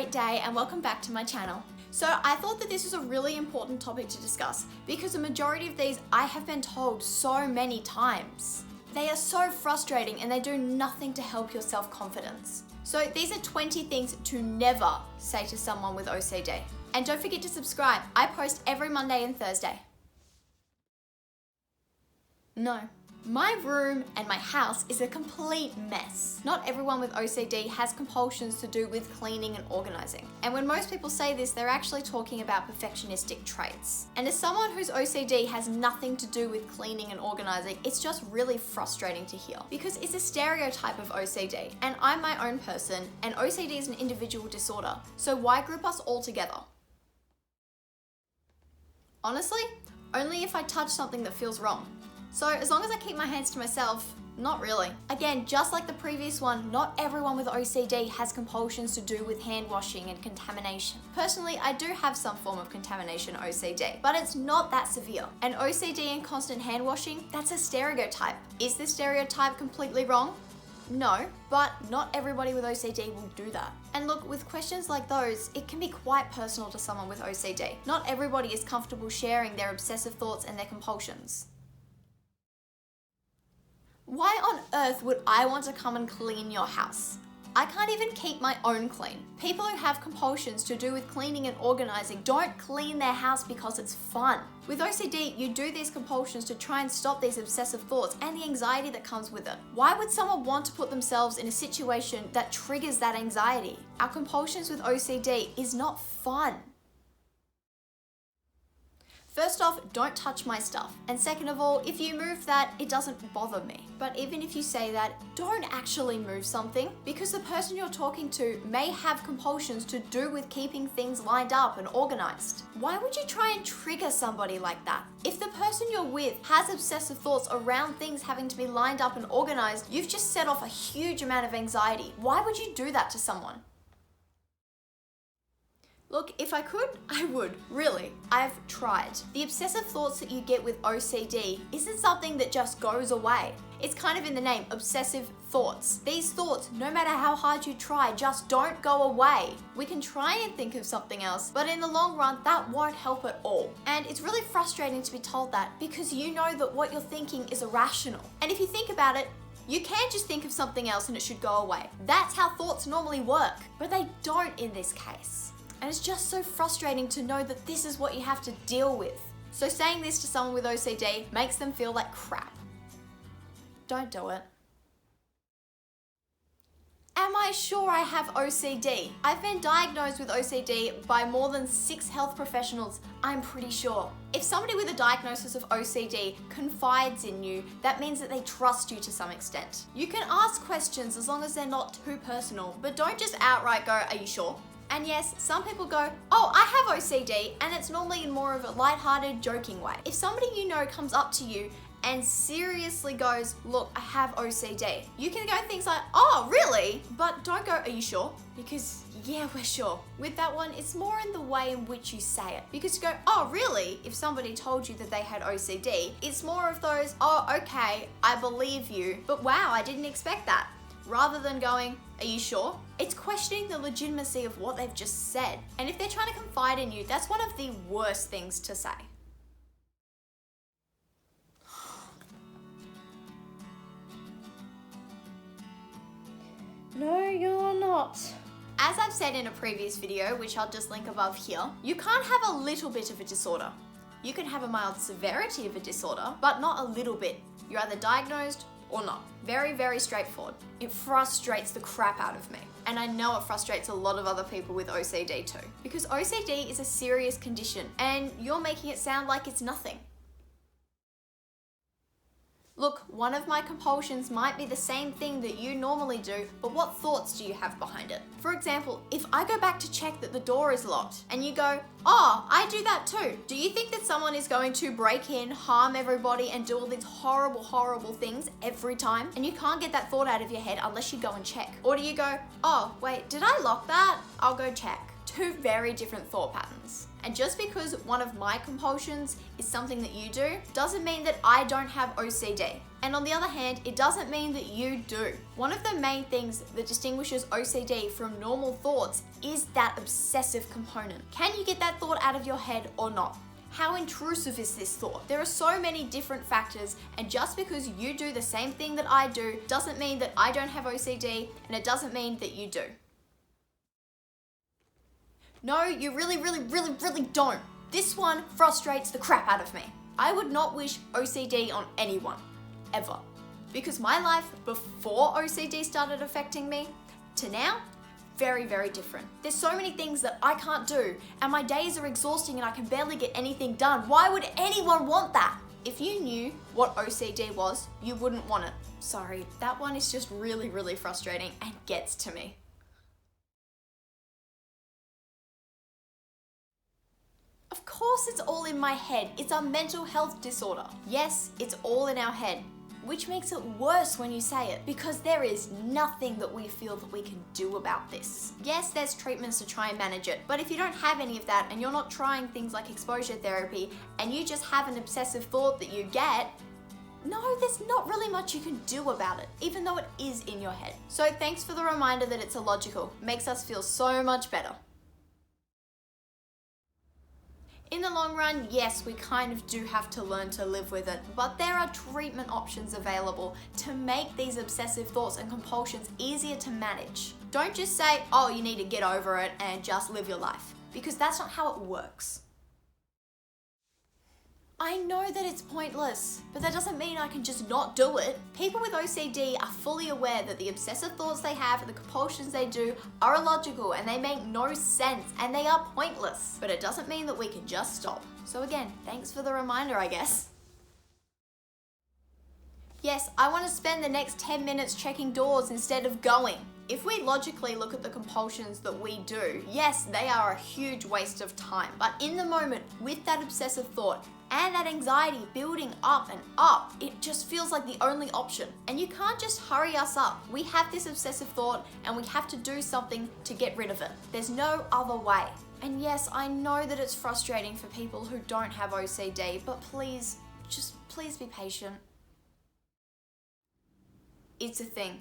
great day and welcome back to my channel. So I thought that this was a really important topic to discuss because the majority of these I have been told so many times. They are so frustrating and they do nothing to help your self-confidence. So these are 20 things to never say to someone with OCD. And don't forget to subscribe. I post every Monday and Thursday. No. My room and my house is a complete mess. Not everyone with OCD has compulsions to do with cleaning and organising. And when most people say this, they're actually talking about perfectionistic traits. And as someone whose OCD has nothing to do with cleaning and organising, it's just really frustrating to hear. Because it's a stereotype of OCD, and I'm my own person, and OCD is an individual disorder. So why group us all together? Honestly, only if I touch something that feels wrong. So as long as I keep my hands to myself, not really. Again, just like the previous one, not everyone with OCD has compulsions to do with hand washing and contamination. Personally, I do have some form of contamination OCD, but it's not that severe. And OCD and constant hand washing, that's a stereotype. Is this stereotype completely wrong? No, but not everybody with OCD will do that. And look, with questions like those, it can be quite personal to someone with OCD. Not everybody is comfortable sharing their obsessive thoughts and their compulsions. Why on earth would I want to come and clean your house? I can't even keep my own clean. People who have compulsions to do with cleaning and organising don't clean their house because it's fun. With OCD, you do these compulsions to try and stop these obsessive thoughts and the anxiety that comes with it. Why would someone want to put themselves in a situation that triggers that anxiety? Our compulsions with OCD is not fun. First off, don't touch my stuff. And second of all, if you move that, it doesn't bother me. But even if you say that, don't actually move something because the person you're talking to may have compulsions to do with keeping things lined up and organized. Why would you try and trigger somebody like that? If the person you're with has obsessive thoughts around things having to be lined up and organized, you've just set off a huge amount of anxiety. Why would you do that to someone? Look, if I could, I would, really. I've tried. The obsessive thoughts that you get with OCD isn't something that just goes away. It's kind of in the name, obsessive thoughts. These thoughts, no matter how hard you try, just don't go away. We can try and think of something else, but in the long run, that won't help at all. And it's really frustrating to be told that because you know that what you're thinking is irrational. And if you think about it, you can just think of something else and it should go away. That's how thoughts normally work, but they don't in this case. And it's just so frustrating to know that this is what you have to deal with. So saying this to someone with OCD makes them feel like crap. Don't do it. Am I sure I have OCD? I've been diagnosed with OCD by more than 6 health professionals, I'm pretty sure. If somebody with a diagnosis of OCD confides in you, that means that they trust you to some extent. You can ask questions as long as they're not too personal, but don't just outright go, "Are you sure?" And yes, some people go, "Oh, I have OCD," and it's normally in more of a lighthearted, joking way. If somebody you know comes up to you and seriously goes, "Look, I have OCD," you can go things like, "Oh, really?" But don't go, "Are you sure?" Because yeah, we're sure. With that one, it's more in the way in which you say it. Because you go, "Oh, really?" If somebody told you that they had OCD, it's more of those, "Oh, okay, I believe you, but wow, I didn't expect that." Rather than going, "Are you sure?" It's questioning the legitimacy of what they've just said. And if they're trying to confide in you, that's one of the worst things to say. No, you're not. As I've said in a previous video, which I'll just link above here, you can't have a little bit of a disorder. You can have a mild severity of a disorder, but not a little bit. You're either diagnosed or not. Very, very straightforward. It frustrates the crap out of me. And I know it frustrates a lot of other people with OCD too. Because OCD is a serious condition and you're making it sound like it's nothing. Look, one of my compulsions might be the same thing that you normally do, but what thoughts do you have behind it? For example, if I go back to check that the door is locked and you go, "Oh, I do that too," do you think that someone is going to break in, harm everybody, and do all these horrible, horrible things every time? And you can't get that thought out of your head unless you go and check. Or do you go, "Oh, wait, did I lock that? I'll go check." Two very different thought patterns. And just because one of my compulsions is something that you do, doesn't mean that I don't have OCD. And on the other hand, it doesn't mean that you do. One of the main things that distinguishes OCD from normal thoughts is that obsessive component. Can you get that thought out of your head or not? How intrusive is this thought? There are so many different factors, and just because you do the same thing that I do doesn't mean that I don't have OCD, and it doesn't mean that you do. No, you really don't. This one frustrates the crap out of me. I would not wish OCD on anyone, ever. Because my life before OCD started affecting me to now, very different. There's so many things that I can't do, and my days are exhausting and I can barely get anything done. Why would anyone want that? If you knew what OCD was, you wouldn't want it. Sorry, that one is just really frustrating and gets to me. Of course it's all in my head. It's a mental health disorder. Yes, it's all in our head, which makes it worse when you say it, because there is nothing that we feel that we can do about this. Yes, there's treatments to try and manage it, but if you don't have any of that and you're not trying things like exposure therapy and you just have an obsessive thought that you get, no, there's not really much you can do about it, even though it is in your head. So thanks for the reminder that it's illogical. Makes us feel so much better. In the long run, yes, we kind of do have to learn to live with it, but there are treatment options available to make these obsessive thoughts and compulsions easier to manage. Don't just say, oh, you need to get over it and just live your life, because that's not how it works. I know that it's pointless, but that doesn't mean I can just not do it. People with OCD are fully aware that the obsessive thoughts they have and the compulsions they do are illogical and they make no sense and they are pointless. But it doesn't mean that we can just stop. So again, thanks for the reminder, I guess. Yes, I want to spend the next 10 minutes checking doors instead of going. If we logically look at the compulsions that we do, yes, they are a huge waste of time. But in the moment, with that obsessive thought and that anxiety building up and up, it just feels like the only option. And you can't just hurry us up. We have this obsessive thought and we have to do something to get rid of it. There's no other way. And yes, I know that it's frustrating for people who don't have OCD, but please be patient. It's a thing.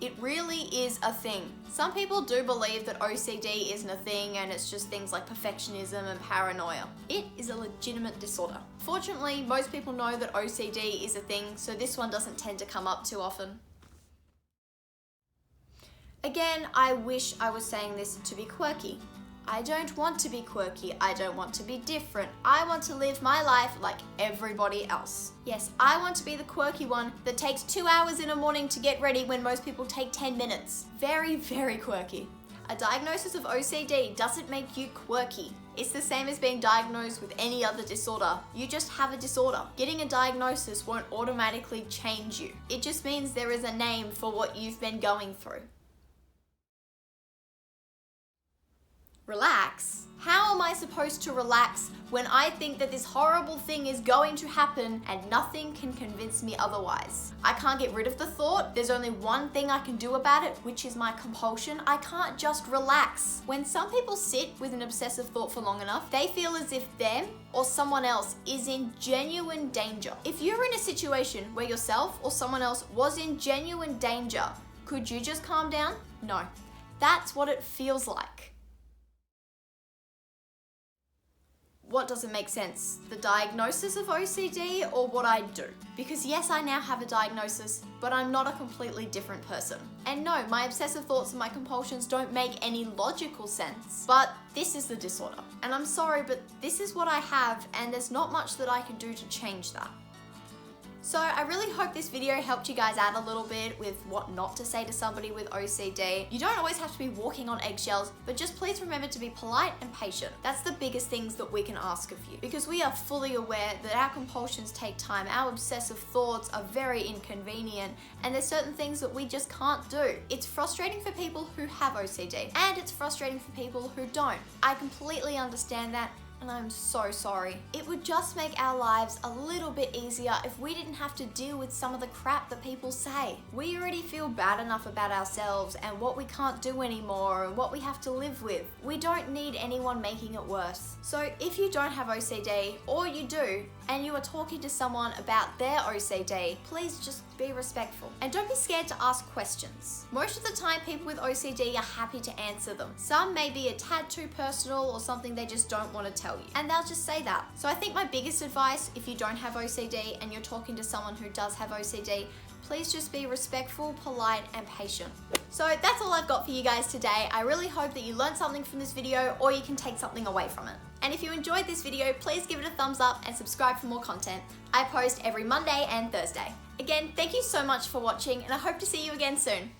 It really is a thing. Some people do believe that OCD isn't a thing and it's just things like perfectionism and paranoia. It is a legitimate disorder. Fortunately, most people know that OCD is a thing, so this one doesn't tend to come up too often. Again, I wish I was saying this to be quirky. I don't want to be quirky. I don't want to be different. I want to live my life like everybody else. Yes, I want to be the quirky one that takes 2 hours in a morning to get ready when most people take 10 minutes. Very quirky. A diagnosis of OCD doesn't make you quirky. It's the same as being diagnosed with any other disorder. You just have a disorder. Getting a diagnosis won't automatically change you. It just means there is a name for what you've been going through. Relax? How am I supposed to relax when I think that this horrible thing is going to happen and nothing can convince me otherwise? I can't get rid of the thought. There's only one thing I can do about it, which is my compulsion. I can't just relax. When some people sit with an obsessive thought for long enough, they feel as if them or someone else is in genuine danger. If you're in a situation where yourself or someone else was in genuine danger, could you just calm down? No. That's what it feels like. What doesn't make sense? The diagnosis of OCD or what I do? Because yes, I now have a diagnosis, but I'm not a completely different person. And no, my obsessive thoughts and my compulsions don't make any logical sense. But this is the disorder. And I'm sorry, but this is what I have, and there's not much that I can do to change that. So I really hope this video helped you guys out a little bit with what not to say to somebody with OCD. You don't always have to be walking on eggshells, but just please remember to be polite and patient. That's the biggest things that we can ask of you, because we are fully aware that our compulsions take time, our obsessive thoughts are very inconvenient, and there's certain things that we just can't do. It's frustrating for people who have OCD, and it's frustrating for people who don't. I completely understand that, and I'm so sorry. It would just make our lives a little bit easier if we didn't have to deal with some of the crap that people say. We already feel bad enough about ourselves and what we can't do anymore and what we have to live with. We don't need anyone making it worse. So if you don't have OCD, or you do, and you are talking to someone about their OCD, please just be respectful. And don't be scared to ask questions. Most of the time, people with OCD are happy to answer them. Some may be a tad too personal or something they just don't want to tell you, and they'll just say that. So I think my biggest advice, if you don't have OCD and you're talking to someone who does have OCD, please just be respectful, polite, and patient. So that's all I've got for you guys today. I really hope that you learned something from this video, or you can take something away from it. And if you enjoyed this video, please give it a thumbs up and subscribe for more content. I post every Monday and Thursday. Again, thank you so much for watching, and I hope to see you again soon.